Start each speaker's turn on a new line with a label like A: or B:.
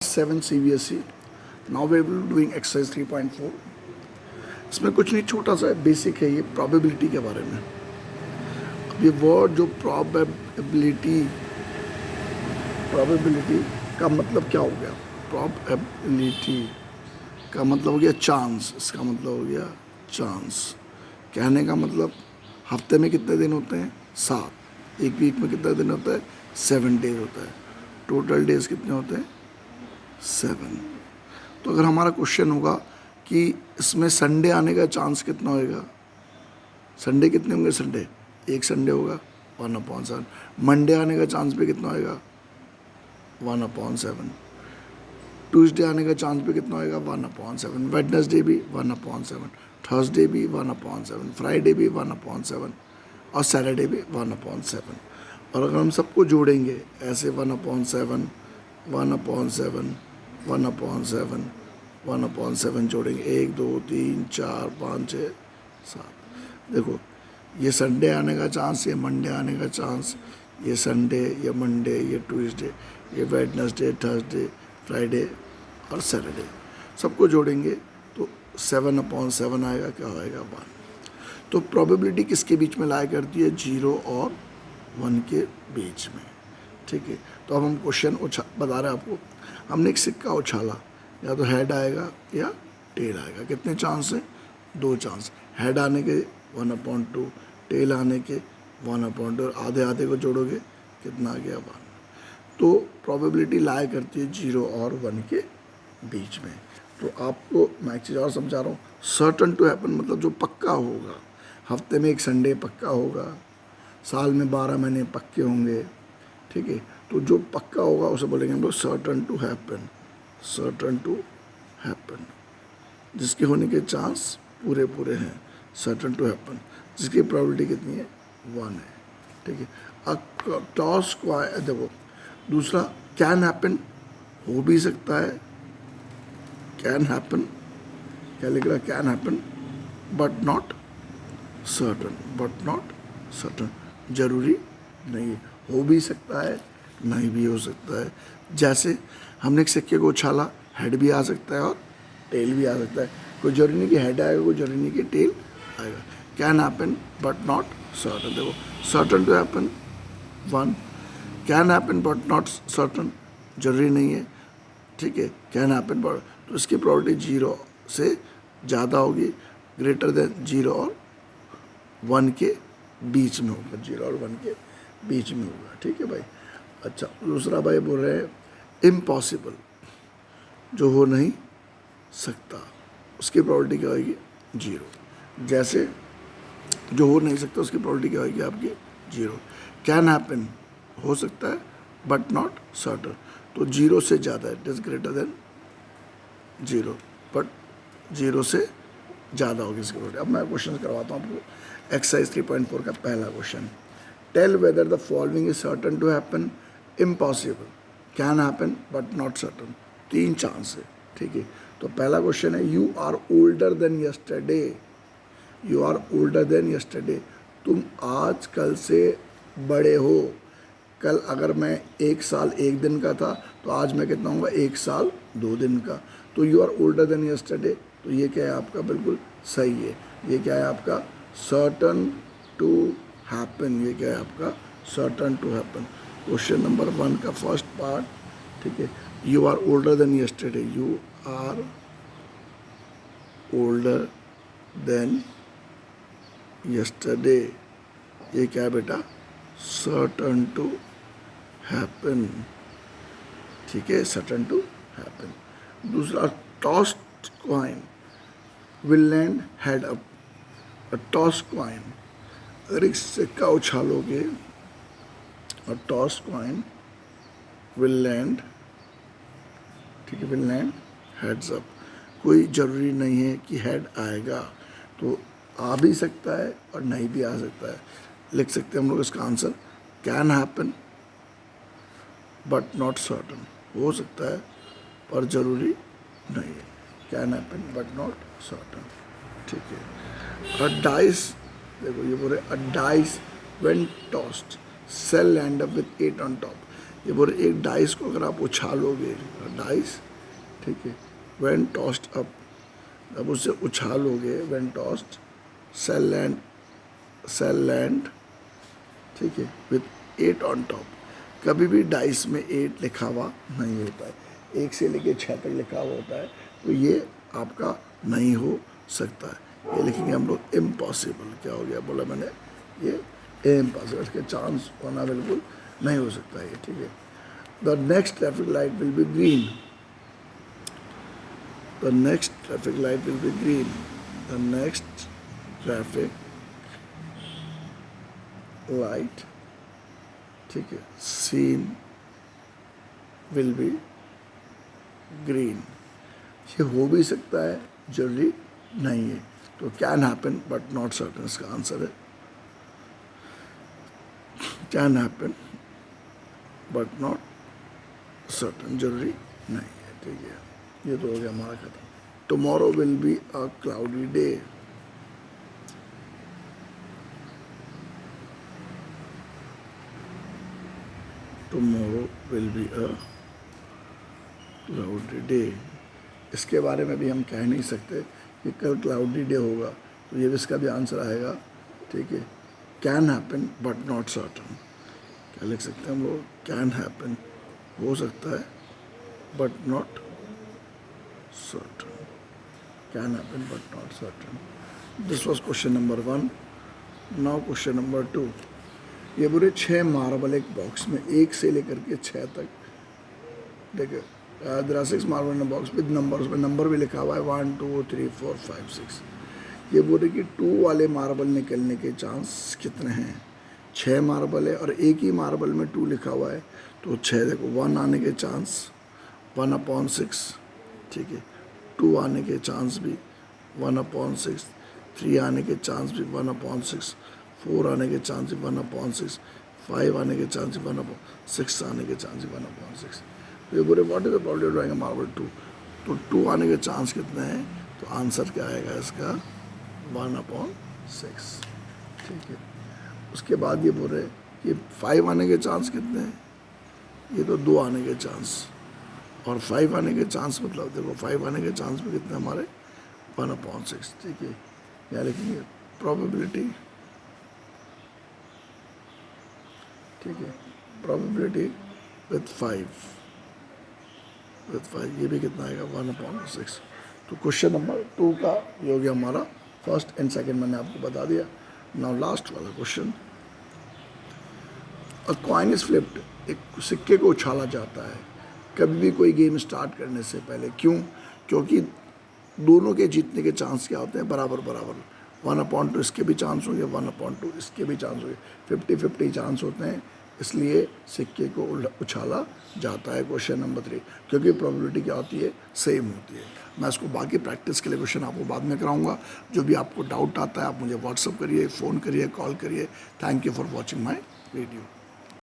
A: 7 CBSE. Now we will be doing exercise 3.4. इसमें कुछ नहीं, छोटा सा बेसिक है ये प्रोबेबिलिटी के बारे में. अब ये वर्ड जो प्रोबेबिलिटी का मतलब क्या हो गया? प्रोबेबिलिटी का मतलब हो गया चांस. इसका मतलब हो गया चांस. कहने का मतलब हफ्ते में कितने दिन होते हैं? 7. एक वीक में कितने दिन होता है? 7 डेज होता है. टोटल डेज कितने होते हैं? 7. तो अगर हमारा क्वेश्चन होगा कि इसमें संडे आने का चांस कितना होएगा? संडे कितने होंगे? संडे एक संडे होगा 1/7. मंडे आने का चांस भी कितना होएगा? 1/7. ट्यूसडे आने का चांस भी कितना होएगा? 1/7. वेडनेसडे भी 1/7. थर्सडे भी 1/7. फ्राइडे भी 1/7 और सैटरडे भी 1/7. और अगर हम सबको जोड़ेंगे ऐसे 1/7 1/7 1/7 1/7 जोड़ेंगे, 1 2 3 4 5 6 7. देखो ये संडे आने का चांस, ये मंडे आने का चांस, ये संडे, ये मंडे, ये ट्यूसडे, ये वेडनेसडे, थर्सडे, फ्राइडे और सैटरडे. सबको जोड़ेंगे तो 7/7 आएगा. क्या आएगा? 1. तो प्रोबेबिलिटी किसके बीच में लाया करती है? 0 और 1 के बीच में. ठीक है. तो अब हम क्वेश्चन बता रहे हैं आपको. हमने एक सिक्का उछाला, या तो हेड आएगा या टेल आएगा. कितने चांस है? 2 चांस. हेड आने के 1/2, टेल आने के 1/2 और आधे आधे को जोड़ोगे कितना आ गया? 1. तो प्रोबेबिलिटी लाया करती है 0 और 1 के बीच में. तो आपको मैं एक चीज़ और समझा रहा हूँ. सर्टन टू हैपन मतलब जो पक्का होगा. हफ्ते में एक संडे पक्का होगा, साल में 12 महीने पक्के होंगे. ठीक है. तो जो पक्का होगा उसे बोलेंगे हम लोग certain to happen. Certain to happen जिसके होने के चांस पूरे पूरे हैं. सर्टन टू हैपन जिसकी प्रोबेबिलिटी कितनी है? 1 है. ठीक है. टॉस को देखो दूसरा कैन हैपन, हो भी सकता है. कैन हैपन क्या लिख रहा है? Can happen but not certain. But not certain जरूरी नहीं है. हो भी सकता है, नहीं भी हो सकता है. जैसे हमने एक सिक्के को उछाला, हेड भी आ सकता है और टेल भी आ सकता है. कोई जरूरी नहीं कि हेड आएगा, कोई जरूरी नहीं कि टेल आएगा. Can happen but not certain. देखो certain to happen 1, can happen but not certain जरूरी नहीं है. ठीक है. कैन हैपन बट, तो इसकी प्रोबेबिलिटी 0 से ज़्यादा होगी, ग्रेटर देन 0 और 1 के बीच में होगा. 0 और 1 के बीच में होगा. ठीक है भाई. अच्छा, दूसरा भाई बोल रहे हैं इम्पॉसिबल, जो हो नहीं सकता, उसकी प्रोबेबिलिटी क्या होगी? 0. जैसे जो हो नहीं सकता उसकी प्रोबेबिलिटी क्या होगी आपकी? 0. कैन हैपन हो सकता है बट नॉट सर्टन, तो 0 से ज़्यादा है. It is greater than 0 but 0 से ज़्यादा होगी इसकी प्रोबेबिलिटी. अब मैं क्वेश्चन करवाता हूँ आपको. एक्सरसाइज 3.4 का पहला question. Tell whether the following is certain to happen, impossible, can happen but not certain. 3 chance है. ठीक है. तो पहला क्वेश्चन है you are older than yesterday. You are older than yesterday, तुम आज कल से बड़े हो. कल अगर मैं 1 साल 1 दिन का था तो आज मैं कितना होऊंगा? 1 साल 2 दिन का. तो you are older than yesterday, तो ये क्या है आपका? बिल्कुल सही है. ये क्या है आपका? Certain to happen. ये क्या है आपका? Certain to happen. Question number 1 का फर्स्ट पार्ट. ठीक है. You are older than yesterday. You are older than yesterday, ये क्या है बेटा? Certain to happen. ठीक है. Certain to happen. दूसरा tossed coin will land head up. Toss coin, अगर एक सिक्का उछालोगे और टॉस कॉइन विल लैंड, ठीक है, विल लैंड हेड्स अप. कोई ज़रूरी नहीं है कि हेड आएगा, तो आ भी सकता है और नहीं भी आ सकता है. लिख सकते हैं हम लोग इसका answer can happen but not certain. हो सकता है पर ज़रूरी नहीं है. Can happen but not certain. ठीक है. अ डाइस, देखो ये बोल रहे a dice when tossed shall land up with 8 on top. ये बोले एक डाइस को अगर आप उछालोगे, डाइस, ठीक है, व्हेन टॉस्ड अप, जब उसे उछालोगे, व्हेन टॉस्ड, सेल लैंड, ठीक है, विथ 8 ऑन टॉप। कभी भी डाइस में 8 लिखा हुआ नहीं होता है, 1 से लेके 6 तक लिखा हुआ होता है, तो ये आपका नहीं हो सकता है। ये लिखेंगे हम लोग इम्पॉसिबल। क्या हो गया बोला मैंने, ये इम्पॉसिबल, इसके चांस होना बिल्कुल नहीं हो सकता है, ठीक है। The next traffic light will be green, the next traffic light will be green, the next traffic light, ठीक है, सीन विल बी ग्रीन। ये हो भी सकता है, जरूरी नहीं है, तो can happen but not certain इसका आंसर है। Can happen but not certain, जरूरी नहीं है, ठीक है। ये तो हो गया हमारा खत्म। Tomorrow will be a cloudy day, tomorrow will be a cloudy day. इसके बारे में भी हम कह नहीं सकते कि कल क्लाउडी डे होगा, तो ये भी इसका भी आंसर आएगा, ठीक है। Can happen but not certain, क्या लिख सकते हैं हम लोग, कैन हैपन, हो सकता है, but not certain, can happen but not certain. This was question number 1। Now question number 2। ये पूरे 6 मार्बल एक बॉक्स में 1 से लेकर के 6 तक, देखिए there are 6 marble in box with number, उसमें नंबर भी लिखा हुआ है 1 2 3 4 5 6। ये बोले कि 2 वाले मार्बल निकलने के चांस कितने हैं। 6 मार्बल है और एक ही मार्बल में 2 लिखा हुआ है, तो 6, देखो 1 आने के चांस 1/6, ठीक है, 2 आने के चांस भी 1/6, 3 आने के चांस भी 1/6, 4 आने के चांस भी 1/6, 5 आने के चांस भी 1/6 आने के चांस भी 1/6। तो ये बोले what is the probability of drawing a marble 2, तो 2 आने के चांस कितने हैं, तो आंसर क्या आएगा इसका 1/6, ठीक है। उसके बाद ये बोल रहे कि 5 आने के चांस कितने हैं, ये तो 2 आने के चांस, और 5 आने के चांस मतलब देखो 5 आने के चांस भी कितने हमारे 1/6, ठीक है। यहाँ लिखेंगे प्रोबेबिलिटी, ठीक है, प्रोबेबिलिटी विथ 5, ये भी कितना आएगा 1/6। तो क्वेश्चन नंबर 2 का ये हो गया हमारा फर्स्ट एंड सेकंड, मैंने आपको बता दिया। नाउ लास्ट वाला question, a coin is flipped, एक सिक्के को उछाला जाता है कभी भी कोई गेम स्टार्ट करने से पहले। क्यों? क्योंकि दोनों के जीतने के चांस क्या होते हैं, बराबर बराबर, 1/2 इसके भी चांस होंगे, 1/2 इसके भी चांस होंगे, 50-50 चांस होते हैं, इसलिए सिक्के को उछाला जाता है। क्वेश्चन नंबर 3, क्योंकि प्रोबेबिलिटी क्या होती है, सेम होती है। मैं इसको बाकी प्रैक्टिस के लिए क्वेश्चन आपको बाद में कराऊंगा। जो भी आपको डाउट आता है आप मुझे व्हाट्सअप करिए, फ़ोन करिए, कॉल करिए। Thank you for watching my video.